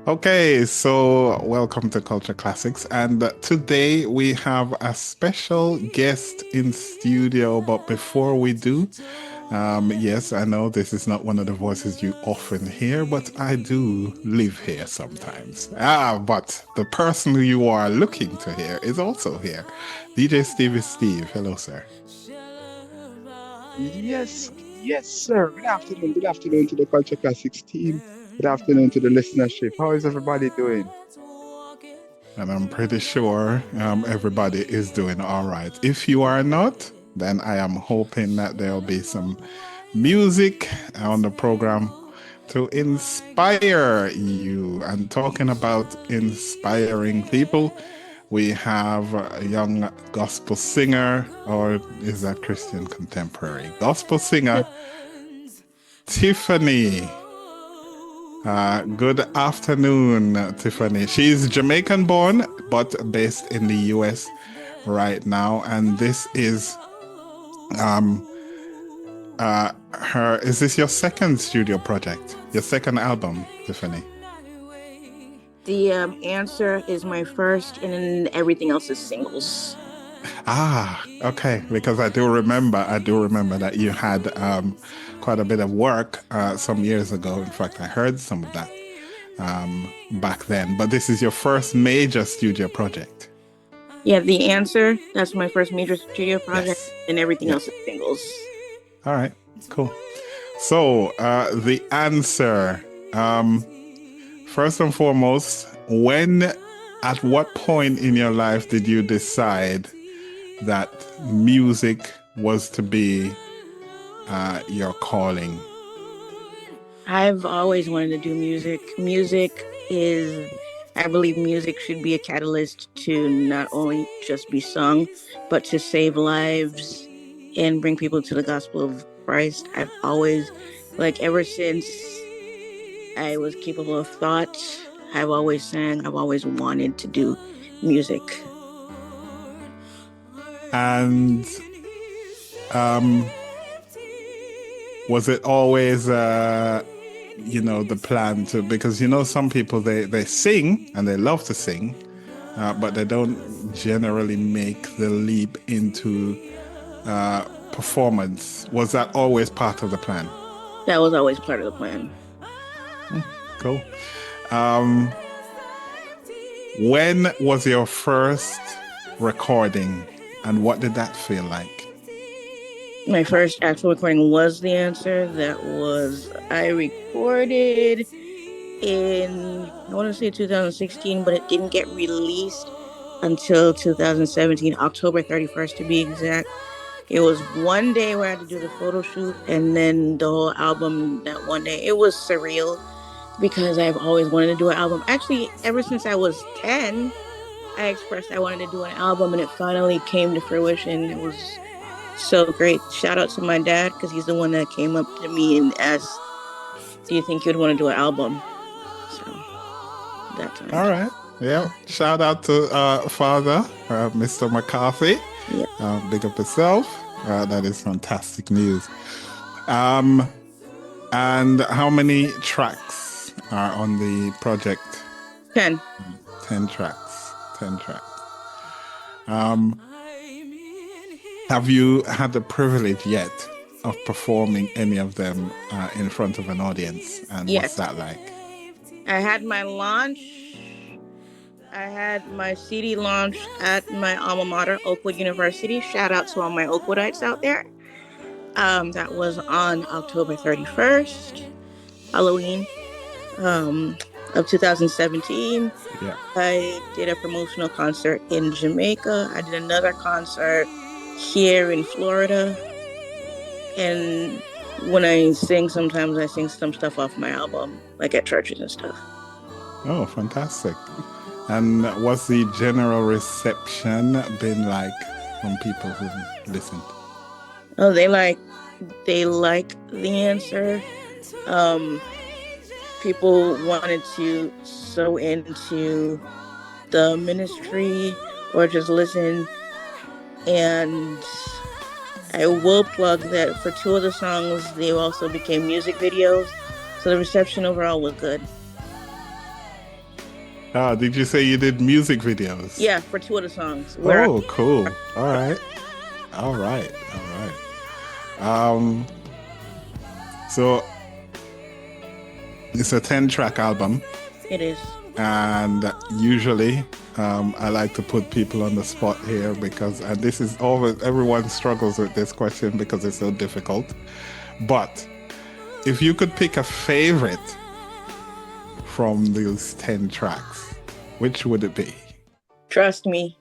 Okay, so welcome to Culture Classics, and today we have a special guest in studio. But before we do, yes, I know this is not one of the voices you often hear, but I do live here sometimes. But the person who you are looking to hear is also here. DJ Steve is Steve. Hello, sir. Yes, sir. Good afternoon. Good afternoon to the Culture Classics team. Good afternoon to the listenership. How is everybody doing? And I'm pretty sure everybody is doing all right. If you are not, then I am hoping that there'll be some music on the program to inspire you. And talking about inspiring people, we have a young gospel singer, or is that Christian contemporary? Gospel singer, Tiffany. Good afternoon, Tiffany. She's Jamaican born, but based in the US right now. And this is um her, is this your second studio project? Your second album, Tiffany? The answer is my first, and then everything else is singles. Okay. Because I do remember that you had quite a bit of work some years ago. In fact, I heard some of that back then. But this is your first major studio project. Yeah, the answer, that's my first major studio project, Yes. and everything Yes. else is singles. All right. Cool. So the answer, first and foremost, at what point in your life did you decide that music was to be your calling? I've always wanted to do music. I believe music should be a catalyst to not only just be sung, but to save lives and bring people to the gospel of Christ. I've always, ever since I was capable of thought, I've always sang, I've always wanted to do music. And was it always the plan to, because some people they sing and they love to sing, but they don't generally make the leap into performance. Was that always part of the plan? That was always part of the plan. Cool. When was your first recording, and what did that feel like? My first actual recording was the answer. I recorded in, I want to say 2016, but it didn't get released until 2017, October 31st to be exact. It was one day where I had to do the photo shoot, and then the whole album that one day. It was surreal because I've always wanted to do an album. Actually, ever since I was 10, I expressed I wanted to do an album, and it finally came to fruition. It was so great. Shout out to my dad, because he's the one that came up to me and asked, do you think you'd want to do an album? So, that time. All right. Yeah. Shout out to father, Mr. McCarthy. Yeah. Big up yourself. That is fantastic news. And how many tracks are on the project? 10. 10 tracks. 10 tracks. Have you had the privilege yet of performing any of them in front of an audience? And Yes. What's that like? I had my launch. I had my CD launch at my alma mater, Oakwood University. Shout out to all my Oakwoodites out there. That was on October 31st, Halloween, of 2017. Yeah. I did a promotional concert in Jamaica. I did another concert here in Florida. And when I sing, sometimes I sing some stuff off my album, like at churches and stuff. Oh, fantastic. And what's the general reception been like from people who listened? Oh, they like the answer. People wanted to sew into the ministry or just listen. And I will plug that for 2 of the songs, they also became music videos. So the reception overall was good. Did you say you did music videos? Yeah, for two of the songs. Oh, cool. All right. All right. All right. So it's a 10-track album. It is. And usually I like to put people on the spot here because, and this is always, everyone struggles with this question because it's so difficult. But if you could pick a favorite from these 10 tracks, which would it be? Trust Me.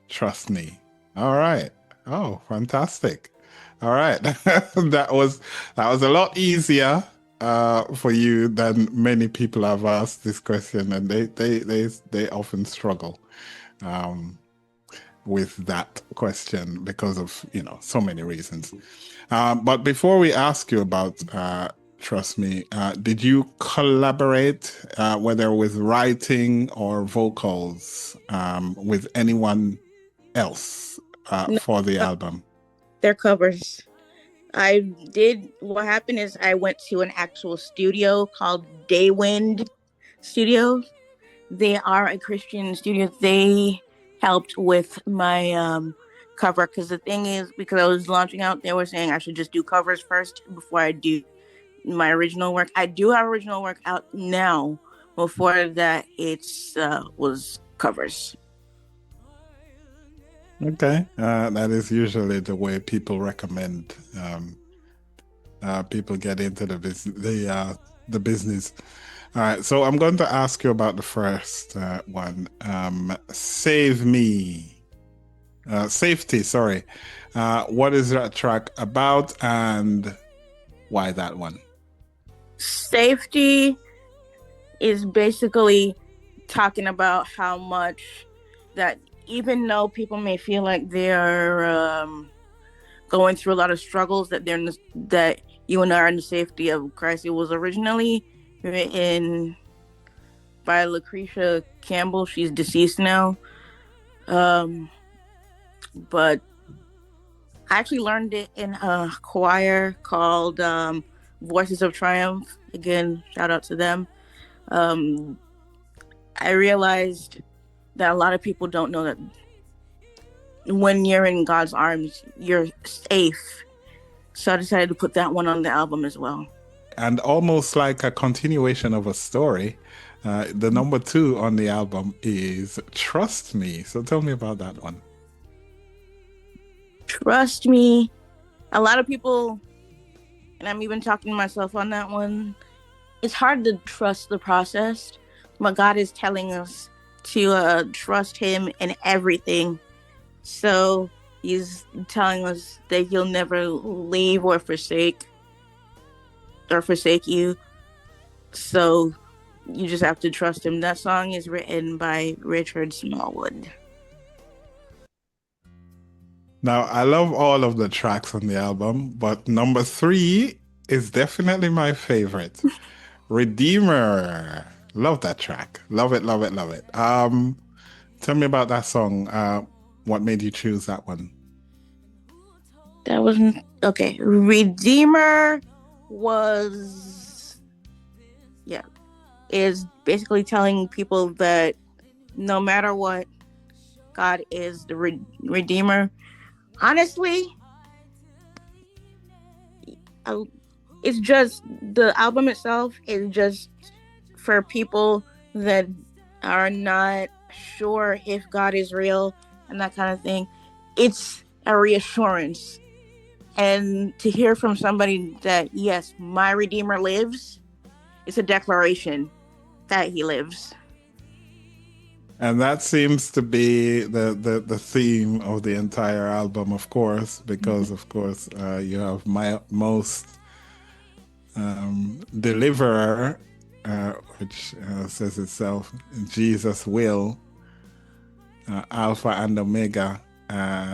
Trust Me. All right. Oh, fantastic. All right. that was a lot easier for you than many people have asked this question, and they often struggle with that question because of so many reasons. But before we ask you about Trust Me, did you collaborate, whether with writing or vocals, with anyone else No, for the album? they're covers. What happened is I went to an actual studio called Daywind Studios. They are a Christian studio. They helped with my cover because the thing is, because I was launching out, they were saying I should just do covers first before I do my original work. I do have original work out now. Before that, it's was covers. Okay, that is usually the way people recommend people get into the business. All right, so I'm going to ask you about the first one. Save Me, Safety. Sorry, what is that track about, and why that one? Safety is basically talking about how much that even though people may feel like they're going through a lot of struggles, that that you and I are in the safety of Christ. It was originally written by Lucretia Campbell. She's deceased now, but I actually learned it in a choir called Voices of Triumph. Again, shout out to them. I realized that a lot of people don't know that when you're in God's arms, you're safe. So I decided to put that one on the album as well. And almost like a continuation of a story, the number 2 on the album is Trust Me. So tell me about that one. Trust Me. A lot of people, and I'm even talking to myself on that one, it's hard to trust the process, but God is telling us to trust Him in everything. So He's telling us that He'll never leave or forsake you. So you just have to trust Him. That song is written by Richard Smallwood. Now, I love all of the tracks on the album, but number 3 is definitely my favorite. Redeemer. Love that track. Love it, love it, love it. Tell me about that song. What made you choose that one? That wasn't okay. Redeemer is basically telling people that no matter what, God is the Redeemer. Honestly, it's just the album itself is just for people that are not sure if God is real and that kind of thing. It's a reassurance. And to hear from somebody that, yes, my Redeemer lives, it's a declaration that He lives. And that seems to be the theme of the entire album, of course, because, of course, you have my most deliverer, which says itself, Jesus will, Alpha and Omega,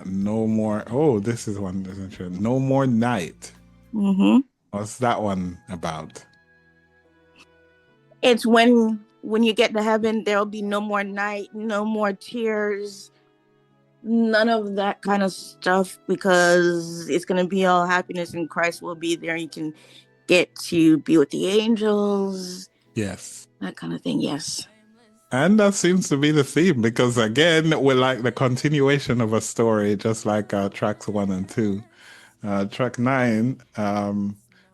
no more. Oh, this is one, isn't it? No More Night. Mm-hmm. What's that one about? It's when you get to heaven, there will be no more night, no more tears, none of that kind of stuff, because it's going to be all happiness and Christ will be there. You can get to be with the angels. Yes. That kind of thing, yes. And that seems to be the theme because, again, we're like the continuation of a story, just like tracks 1 and 2. Track 9,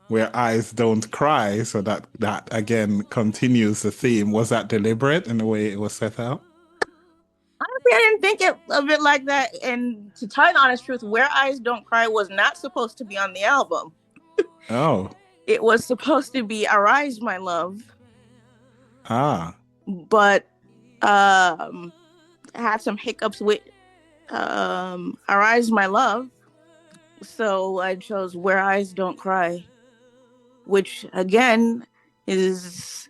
where eyes don't cry, so that again continues the theme. Was that deliberate in the way it was set out? Honestly, I didn't think of it like that. And to tell you the honest truth, Where Eyes Don't Cry was not supposed to be on the album. Oh. It was supposed to be Arise, My Love. Ah. But I had some hiccups with Arise, My Love. So I chose Where Eyes Don't Cry, which again is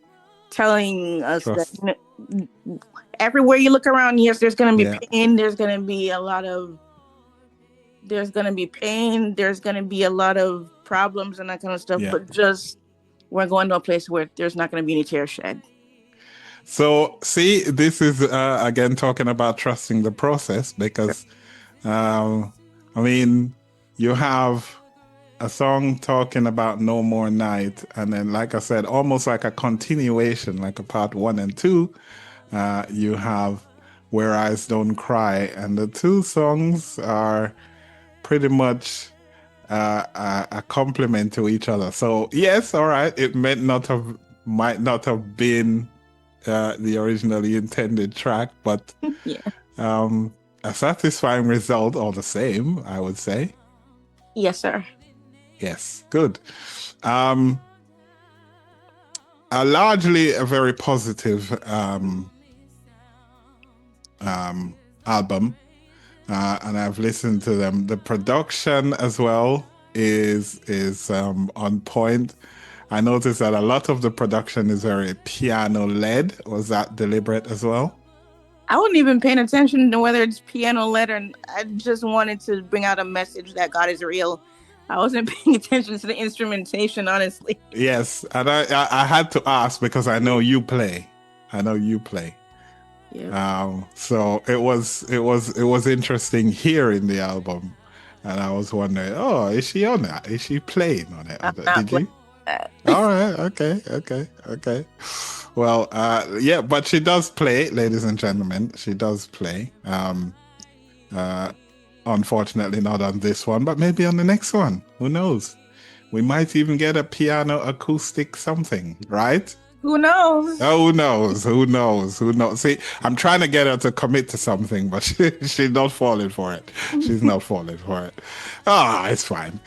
telling us Trust. that everywhere you look around, yes, there's going to be Yeah. pain. There's going to be a lot of there's going to be pain. There's going to be a lot of problems and that kind of stuff. Yeah. But just we're going to a place where there's not going to be any tears shed. So, see, this is again talking about trusting the process because, I mean, you have a song talking about No More Night, and then, like I said, almost like a continuation, like a part 1 and 2. You have Where Eyes Don't Cry, and the two songs are pretty much a complement to each other. So yes, all right, it might not have been the originally intended track, but Yeah. A satisfying result all the same, I would say. Yes, sir. Yes, good. Largely a very positive album, and I've listened to them. The production as well is on point. I noticed that a lot of the production is very piano led. Was that deliberate as well? I wasn't even paying attention to whether it's piano led or I just wanted to bring out a message that God is real. I wasn't paying attention to the instrumentation, honestly. Yes, and I had to ask because I know you play. Yeah. So it was interesting hearing the album, and I was wondering, oh, is she on that? Is she playing on it? Did you? All right. Okay. Well, yeah, but she does play, ladies and gentlemen. She does play. Unfortunately, not on this one, but maybe on the next one. Who knows? We might even get a piano acoustic something, right? Who knows? Oh, who knows? See, I'm trying to get her to commit to something, but she's not falling for it. She's not falling for it. Ah, it's fine.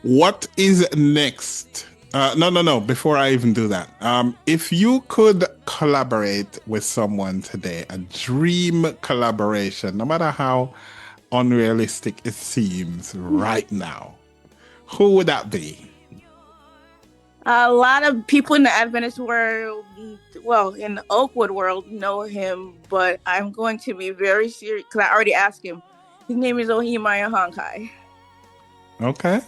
What is next? No. Before I even do that, if you could collaborate with someone today, a dream collaboration, no matter how unrealistic it seems right now, who would that be? A lot of people in the Adventist world, well, in the Oakwood world, know him, but I'm going to be very serious because I already asked him. His name is Ohimaya Honkai. Okay.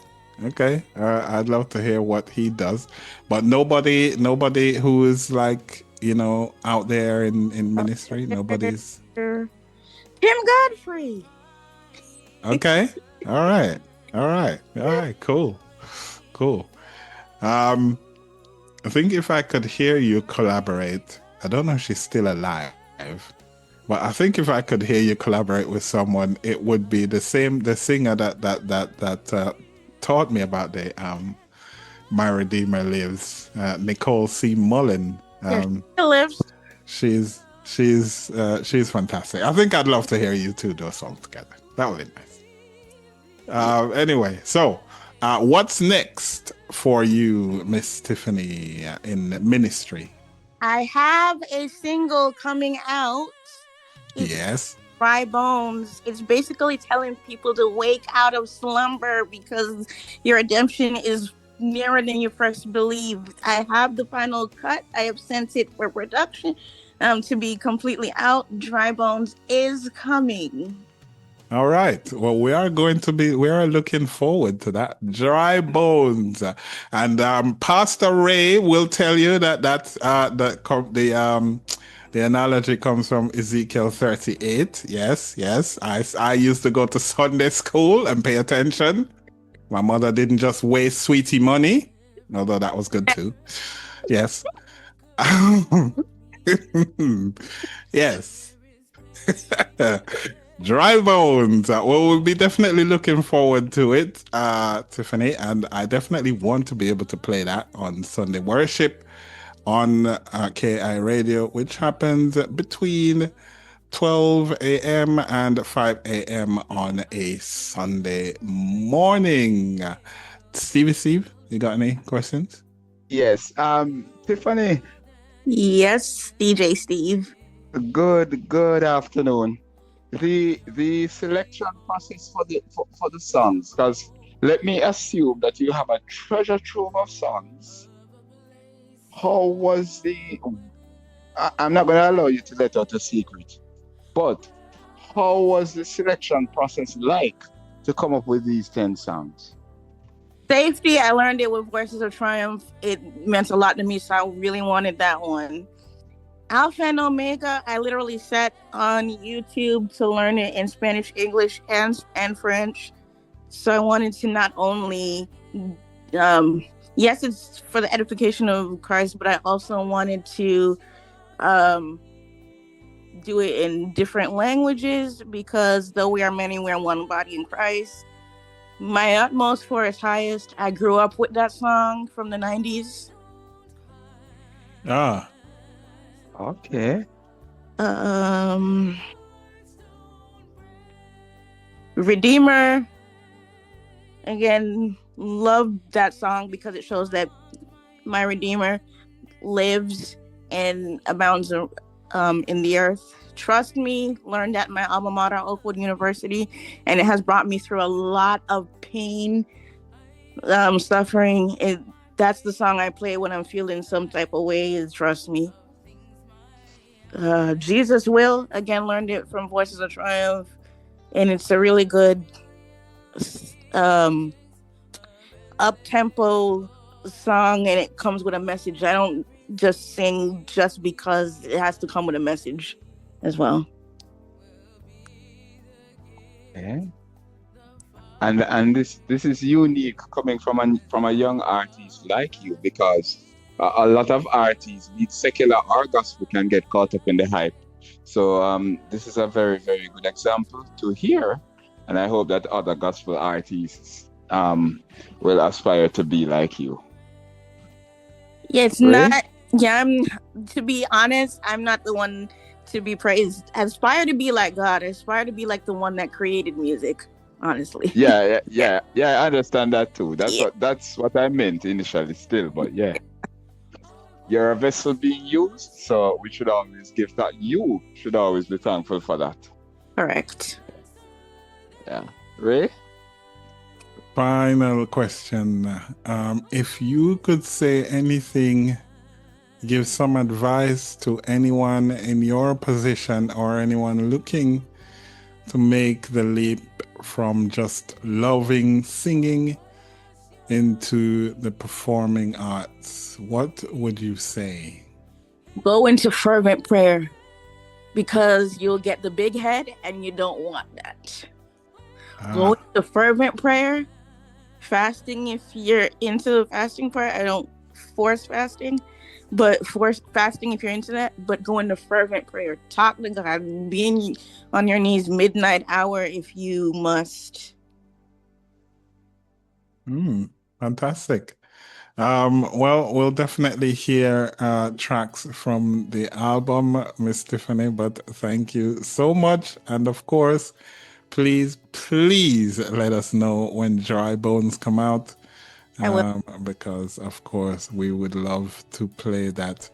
I'd love to hear what he does, but nobody who is like, out there in ministry. Nobody's. Tim Godfrey. Okay. All right. Cool. I think if I could hear you collaborate, I don't know if she's still alive, but I think if I could hear you collaborate with someone, it would be the singer that taught me about the My Redeemer Lives, Nicole C. Mullen. She lives. She's fantastic. I think I'd love to hear you two do a song together. That would be nice. Anyway, so what's next for you, Miss Tiffany, in ministry? I have a single coming out. Yes. Dry Bones. It's basically telling people to wake out of slumber because your redemption is nearer than you first believed. I have the final cut. I have sent it for production to be completely out. Dry Bones is coming. All right. Well, we are looking forward to that. Dry Bones. And Pastor Ray will tell you that the analogy comes from Ezekiel 38. Yes. I used to go to Sunday school and pay attention. My mother didn't just waste sweetie money, although that was good too. Yes. Yes. Dry Bones. Well, we'll be definitely looking forward to it, Tiffany, and I definitely want to be able to play that on Sunday Worship on KI Radio, which happens between 12 a.m. and 5 a.m. on a Sunday morning. Steve, you got any questions? Yes. Tiffany, Yes, DJ Steve. good afternoon. The selection process for the songs, because let me assume that you have a treasure trove of songs. How was I'm not going to allow you to let out a secret, but how was the selection process like to come up with these 10 songs? Safety, I learned it with Voices of Triumph. It meant a lot to me, so I really wanted that one. Alpha and Omega, I literally sat on YouTube to learn it in Spanish, English, and French. So I wanted to not only, yes, it's for the edification of Christ, but I also wanted to do it in different languages, because though we are many, we are one body in Christ. My Utmost for His Highest, I grew up with that song from the 90s. Ah. Okay. Redeemer, again, love that song because it shows that my Redeemer lives and abounds in the earth. Trust Me, learned that in my alma mater, Oakwood University, and it has brought me through a lot of pain, suffering. That's the song I play when I'm feeling some type of way, is Trust Me. Jesus Will, again, learned it from Voices of Triumph, and it's a really good up-tempo song, and it comes with a message. I don't just sing just because, it has to come with a message as well. Okay. And this is unique coming from a young artist like you, because a lot of artists, be it secular or gospel, can get caught up in the hype. So this is a very, very good example to hear, and I hope that other gospel artists will aspire to be like you. Yeah, it's Ray? not. Yeah, to be honest, I'm not the one to be praised. I aspire to be like God. I aspire to be like the one that created music. Honestly. Yeah. I understand that too. That's what I meant initially. Still, but yeah. You're a vessel being used, so we should always give that. You should always be thankful for that. Correct. Yeah. Ray? Final question. If you could say anything, give some advice to anyone in your position or anyone looking to make the leap from just loving singing into the performing arts, what would you say? Go into fervent prayer, because you'll get the big head and you don't want that. Go into fervent prayer. Fasting, if you're into fasting part, I don't force fasting, but force fasting if you're into that. But go into fervent prayer. Talk to God. Be on your knees midnight hour if you must. Fantastic. Well, we'll definitely hear tracks from the album, Miss Tiffany, but thank you so much. And of course, please let us know when Dry Bones come out, because of course we would love to play that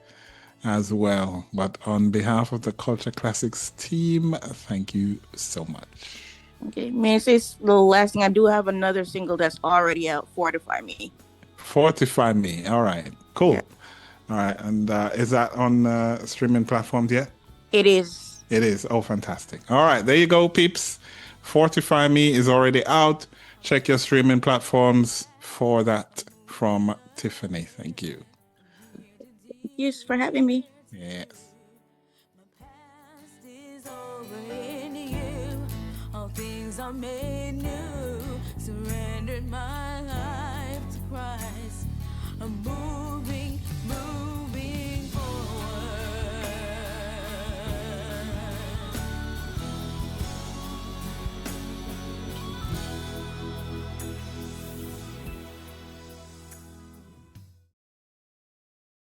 as well. But on behalf of the Culture Classics team, thank you so much. Okay, may I say the last thing? I do have another single that's already out, Fortify Me. Fortify Me. All right, cool. Yeah. All right, and is that on streaming platforms yet? It is. It is. Oh, fantastic. All right, there you go, peeps. Fortify Me is already out. Check your streaming platforms for that from Tiffany. Thank you. Thank you for having me. Yes. All things are made new. Surrendered my life to Christ.